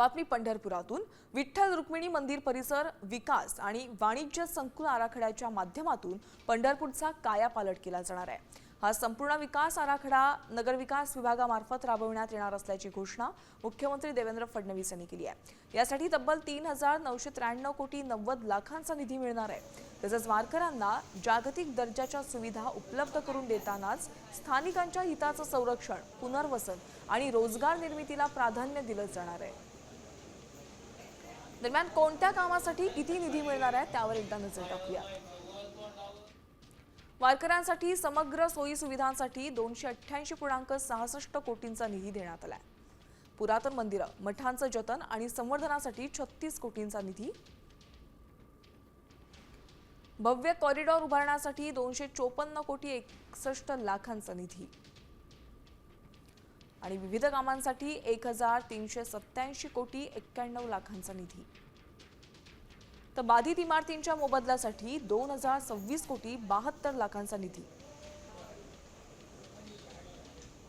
बातमी पंढरपुरातून विठ्ठल रुक्मिणी मंदिर परिसर विकास आणि वाणिज्य संकुल आराखड्याच्या माध्यमातून पंढरपूरचा कायापालट केला जाणार आहे। हा संपूर्ण विकास आराखडा नगरविकास विभागामार्फत राबविण्यात येणार असल्याची घोषणा मुख्यमंत्री देवेंद्र फडणवीस यांनी केली आहे। यासाठी तब्बल 3,993 कोटी 90 लाखांचा निधी मिळणार आहे। तसेच वारकऱ्यांना जागतिक दर्जाच्या सुविधा उपलब्ध करून देतानाच स्थानिकांच्या हिताचं संरक्षण, पुनर्वसन आणि रोजगार निर्मितीला प्राधान्य दिलं जाणार आहे। दरम्यान कोणत्या कामासाठी किती निधी मिळणार आहे त्यावर एकदा नजर टाकूया। वारकऱ्यांसाठी समग्र सोयी सुविधांसाठी 288.66 कोटींचा निधी देण्यात आलाय। पुरातन मंदिरं, मठांचं जतन आणि संवर्धनासाठी 36 कोटींचा निधी, भव्य कॉरिडॉर उभारण्यासाठी 254 कोटी 61 लाखांचा निधी आणि विविध कामांसाठी 1,387 कोटी 91 लाखांचा निधी, तर बाधित इमारतींच्या मोबदल्यासाठी 2,026 कोटी 72 लाखांचा निधी।